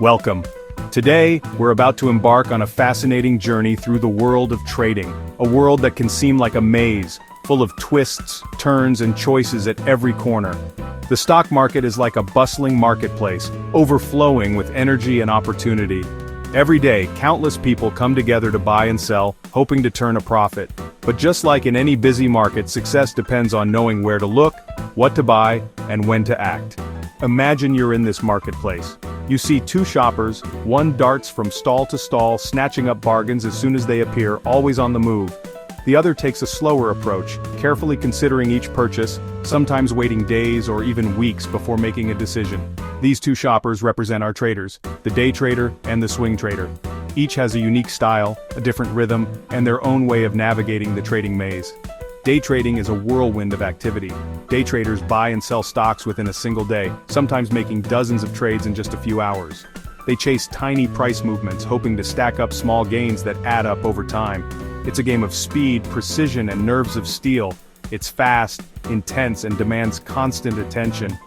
Welcome. Today, we're about to embark on a fascinating journey through the world of trading, a world that can seem like a maze, full of twists, turns, and choices at every corner. The stock market is like a bustling marketplace, overflowing with energy and opportunity. Every day, countless people come together to buy and sell, hoping to turn a profit. But just like in any busy market, success depends on knowing where to look, what to buy, and when to act. Imagine you're in this marketplace. You see two shoppers, one darts from stall to stall, snatching up bargains as soon as they appear, always on the move. The other takes a slower approach, carefully considering each purchase, sometimes waiting days or even weeks before making a decision. These two shoppers represent our traders, the day trader and the swing trader. Each has a unique style, a different rhythm, and their own way of navigating the trading maze. Day trading is a whirlwind of activity. Day traders buy and sell stocks within a single day, sometimes making dozens of trades in just a few hours. They chase tiny price movements, hoping to stack up small gains that add up over time. It's a game of speed, precision, and nerves of steel. It's fast, intense, and demands constant attention.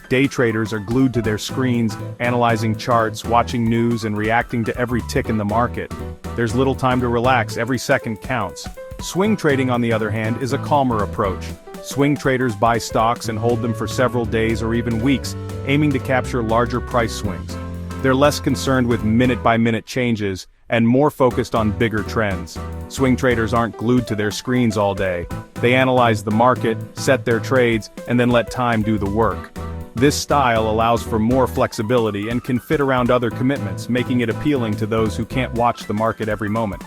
Day traders are glued to their screens, analyzing charts, watching news, and reacting to every tick in the market. There's little time to relax, every second counts. Swing trading, on the other hand, is a calmer approach. Swing traders buy stocks and hold them for several days or even weeks, aiming to capture larger price swings. They're less concerned with minute-by-minute changes, and more focused on bigger trends. Swing traders aren't glued to their screens all day. They analyze the market, set their trades, and then let time do the work. This style allows for more flexibility and can fit around other commitments, making it appealing to those who can't watch the market every moment.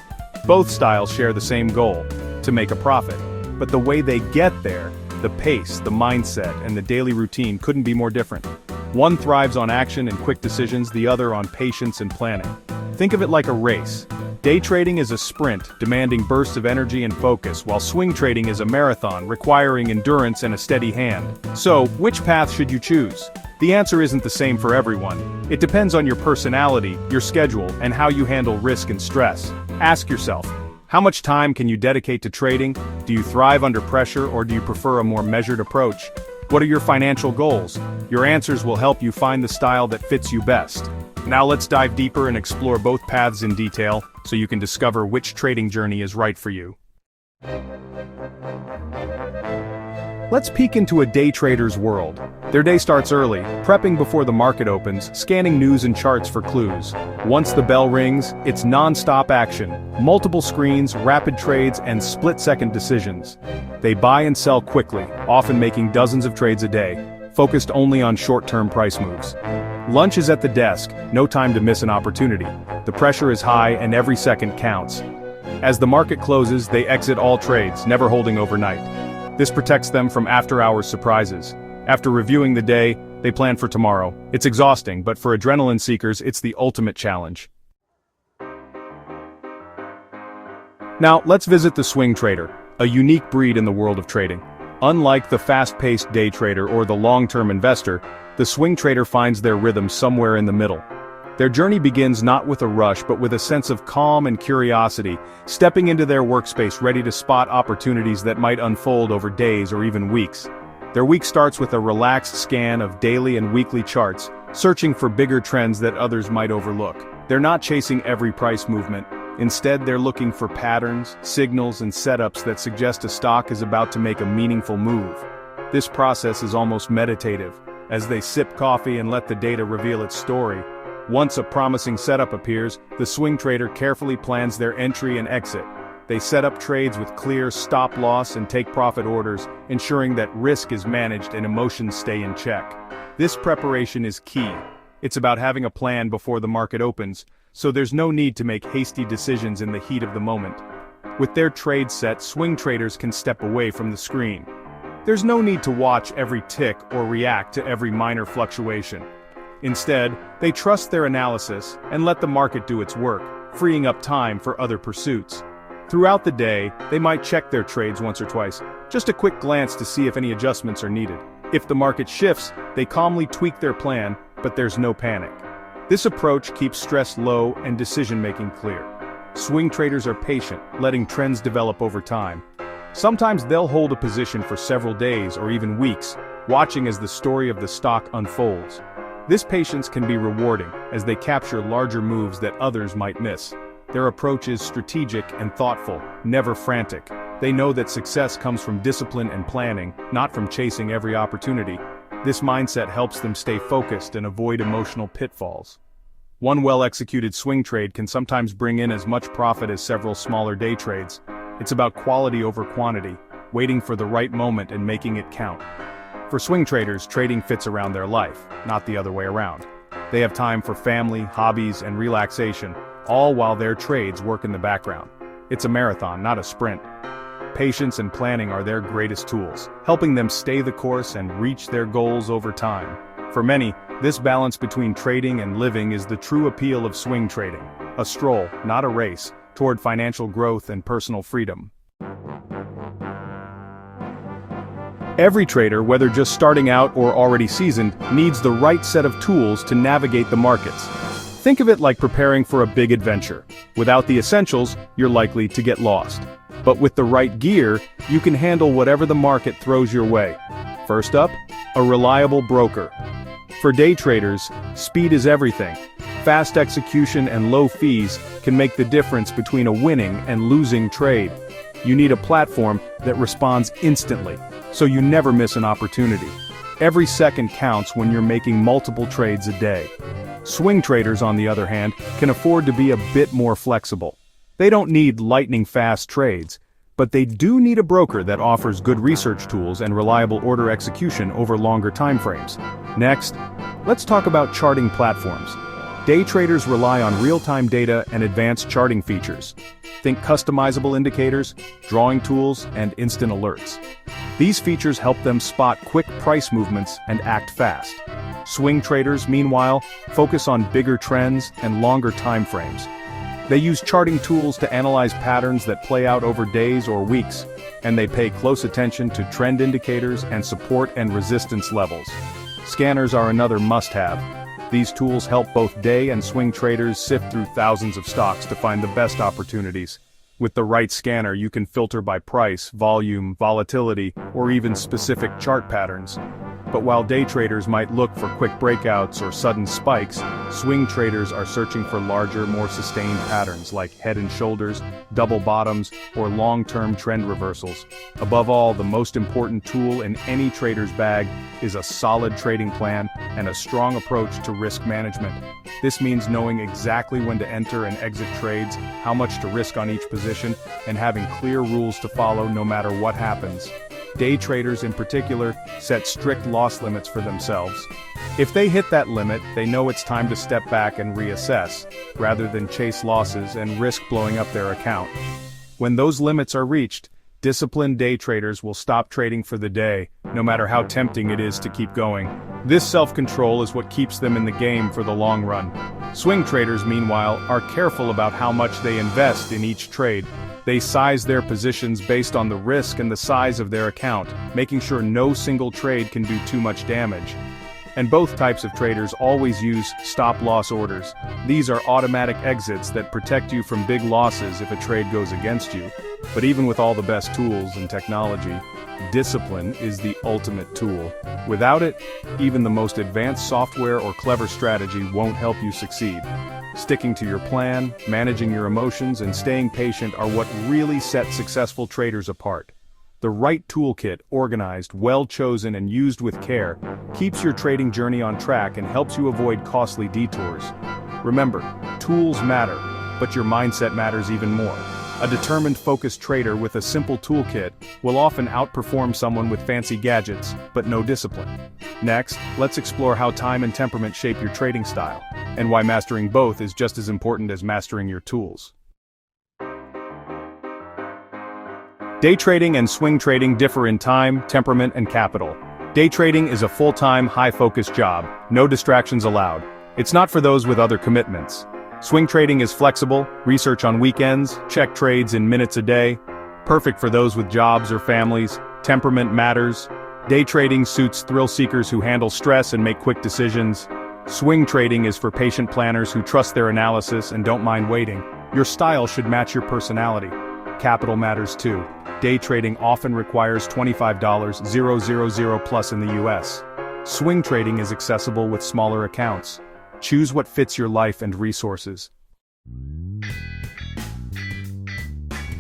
Both styles share the same goal, to make a profit. But the way they get there, the pace, the mindset, and the daily routine couldn't be more different. One thrives on action and quick decisions, the other on patience and planning. Think of it like a race. Day trading is a sprint, demanding bursts of energy and focus, while swing trading is a marathon, requiring endurance and a steady hand. So, which path should you choose? The answer isn't the same for everyone. It depends on your personality, your schedule, and how you handle risk and stress. Ask yourself, how much time can you dedicate to trading? Do you thrive under pressure, or do you prefer a more measured approach? What are your financial goals? Your answers will help you find the style that fits you best. Now let's dive deeper and explore both paths in detail, so you can discover which trading journey is right for you. Let's peek into a day trader's world. Their day starts early, prepping before the market opens, scanning news and charts for clues. Once the bell rings, it's non-stop action, multiple screens, rapid trades, and split-second decisions. They buy and sell quickly, often making dozens of trades a day, focused only on short-term price moves. Lunch is at the desk, no time to miss an opportunity. The pressure is high and every second counts. As the market closes, they exit all trades, never holding overnight. This protects them from after-hours surprises. After reviewing the day, they plan for tomorrow. It's exhausting, but for adrenaline seekers, it's the ultimate challenge. Now, let's visit the swing trader, a unique breed in the world of trading. Unlike the fast-paced day trader or the long-term investor, the swing trader finds their rhythm somewhere in the middle. Their journey begins not with a rush but with a sense of calm and curiosity, stepping into their workspace ready to spot opportunities that might unfold over days or even weeks. Their week starts with a relaxed scan of daily and weekly charts, searching for bigger trends that others might overlook. They're not chasing every price movement. Instead, they're looking for patterns, signals, and setups that suggest a stock is about to make a meaningful move. This process is almost meditative, as they sip coffee and let the data reveal its story. Once a promising setup appears, the swing trader carefully plans their entry and exit. They set up trades with clear stop-loss and take-profit orders, ensuring that risk is managed and emotions stay in check. This preparation is key. It's about having a plan before the market opens, so there's no need to make hasty decisions in the heat of the moment. With their trade set, swing traders can step away from the screen. There's no need to watch every tick or react to every minor fluctuation. Instead, they trust their analysis and let the market do its work, freeing up time for other pursuits. Throughout the day, they might check their trades once or twice, just a quick glance to see if any adjustments are needed. If the market shifts, they calmly tweak their plan, but there's no panic. This approach keeps stress low and decision-making clear. Swing traders are patient, letting trends develop over time. Sometimes they'll hold a position for several days or even weeks, watching as the story of the stock unfolds. This patience can be rewarding, as they capture larger moves that others might miss. Their approach is strategic and thoughtful, never frantic. They know that success comes from discipline and planning, not from chasing every opportunity. This mindset helps them stay focused and avoid emotional pitfalls. One well-executed swing trade can sometimes bring in as much profit as several smaller day trades. It's about quality over quantity, waiting for the right moment and making it count. For swing traders, trading fits around their life, not the other way around. They have time for family, hobbies, and relaxation, all while their trades work in the background. It's a marathon, not a sprint. Patience and planning are their greatest tools, helping them stay the course and reach their goals over time. For many, this balance between trading and living is the true appeal of swing trading, a stroll, not a race, toward financial growth and personal freedom. Every trader, whether just starting out or already seasoned, needs the right set of tools to navigate the markets. Think of it like preparing for a big adventure. Without the essentials, you're likely to get lost. But with the right gear, you can handle whatever the market throws your way. First up, a reliable broker. For day traders, speed is everything. Fast execution and low fees can make the difference between a winning and losing trade. You need a platform that responds instantly, so you never miss an opportunity. Every second counts when you're making multiple trades a day. Swing traders, on the other hand, can afford to be a bit more flexible. They don't need lightning-fast trades, but they do need a broker that offers good research tools and reliable order execution over longer time frames. Next, let's talk about charting platforms. Day traders rely on real-time data and advanced charting features. Think customizable indicators, drawing tools, and instant alerts. These features help them spot quick price movements and act fast. Swing traders, meanwhile, focus on bigger trends and longer time frames. They use charting tools to analyze patterns that play out over days or weeks, and they pay close attention to trend indicators and support and resistance levels. Scanners are another must-have. These tools help both day and swing traders sift through thousands of stocks to find the best opportunities. With the right scanner, you can filter by price, volume, volatility, or even specific chart patterns. But while day traders might look for quick breakouts or sudden spikes, swing traders are searching for larger, more sustained patterns like head and shoulders, double bottoms, or long-term trend reversals. Above all, the most important tool in any trader's bag is a solid trading plan and a strong approach to risk management. This means knowing exactly when to enter and exit trades, how much to risk on each position, and having clear rules to follow no matter what happens. Day traders in particular set strict loss limits for themselves. If they hit that limit, they know it's time to step back and reassess, rather than chase losses and risk blowing up their account. When those limits are reached, disciplined day traders will stop trading for the day, no matter how tempting it is to keep going. This self-control is what keeps them in the game for the long run. Swing traders, meanwhile, are careful about how much they invest in each trade. They size their positions based on the risk and the size of their account, making sure no single trade can do too much damage. And both types of traders always use stop-loss orders. These are automatic exits that protect you from big losses if a trade goes against you. But even with all the best tools and technology, discipline is the ultimate tool. Without it, even the most advanced software or clever strategy won't help you succeed. Sticking to your plan, managing your emotions, and staying patient are what really set successful traders apart. The right toolkit, organized, well-chosen, and used with care, keeps your trading journey on track and helps you avoid costly detours. Remember, tools matter, but your mindset matters even more. A determined, focused trader with a simple toolkit will often outperform someone with fancy gadgets, but no discipline. Next, let's explore how time and temperament shape your trading style, and why mastering both is just as important as mastering your tools. Day trading and swing trading differ in time, temperament, and capital. Day trading is a full-time, high-focus job, no distractions allowed. It's not for those with other commitments. Swing trading is flexible, research on weekends, check trades in minutes a day. Perfect for those with jobs or families. Temperament matters. Day trading suits thrill seekers who handle stress and make quick decisions. Swing trading is for patient planners who trust their analysis and don't mind waiting. Your style should match your personality. Capital matters too. Day trading often requires $25,000 plus in the US. Swing trading is accessible with smaller accounts. Choose what fits your life and resources.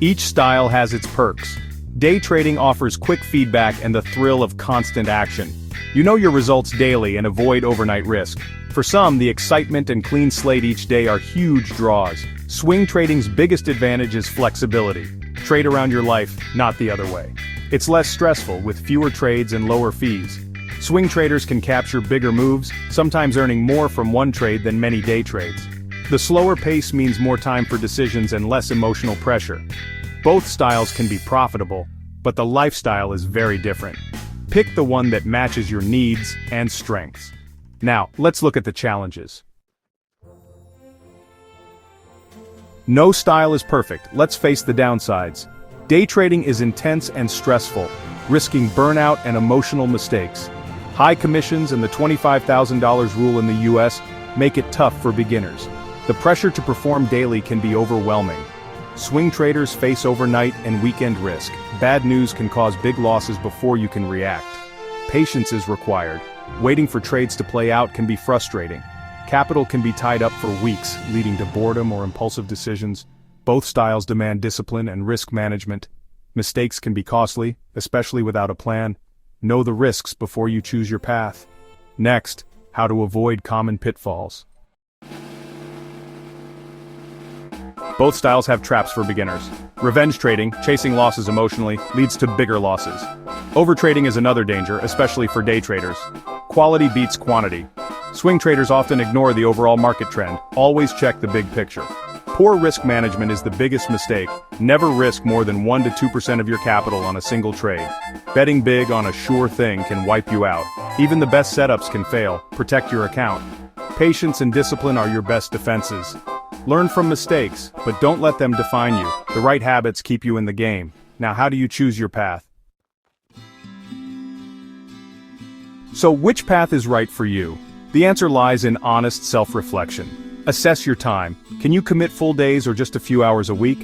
Each style has its perks. Day trading offers quick feedback and the thrill of constant action. You know your results daily and avoid overnight risk. For some, the excitement and clean slate each day are huge draws. Swing trading's biggest advantage is flexibility. Trade around your life, not the other way. It's less stressful, with fewer trades and lower fees. Swing traders can capture bigger moves, sometimes earning more from one trade than many day trades. The slower pace means more time for decisions and less emotional pressure. Both styles can be profitable, but the lifestyle is very different. Pick the one that matches your needs and strengths. Now, let's look at the challenges. No style is perfect, let's face the downsides. Day trading is intense and stressful, risking burnout and emotional mistakes. High commissions and the $25,000 rule in the US make it tough for beginners. The pressure to perform daily can be overwhelming. Swing traders face overnight and weekend risk. Bad news can cause big losses before you can react. Patience is required. Waiting for trades to play out can be frustrating. Capital can be tied up for weeks, leading to boredom or impulsive decisions. Both styles demand discipline and risk management. Mistakes can be costly, especially without a plan. Know the risks before you choose your path. Next, how to avoid common pitfalls. Both styles have traps for beginners. Revenge trading, chasing losses emotionally, leads to bigger losses. Overtrading is another danger, especially for day traders. Quality beats quantity. Swing traders often ignore the overall market trend. Always check the big picture. Poor risk management is the biggest mistake. Never risk more than 1 to 2% of your capital on a single trade. Betting big on a sure thing can wipe you out. Even the best setups can fail. Protect your account. Patience and discipline are your best defenses. Learn from mistakes, but don't let them define you. The right habits keep you in the game. Now, how do you choose your path? So, which path is right for you? The answer lies in honest self-reflection. Assess your time. Can you commit full days or just a few hours a week?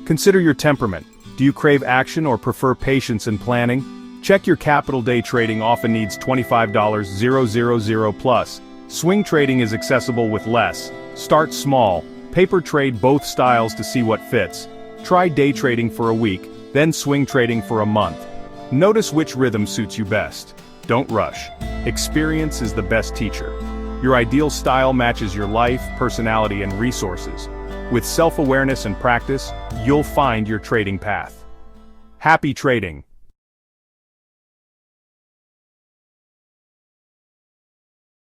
Consider your temperament. Do you crave action or prefer patience and planning? Check your capital. Day trading often needs $25,000 plus. Swing trading is accessible with less. Start small. Paper trade both styles to see what fits. Try day trading for a week, then swing trading for a month. Notice which rhythm suits you best. Don't rush. Experience is the best teacher. Your ideal style matches your life, personality, and resources. With self-awareness and practice, you'll find your trading path. Happy trading!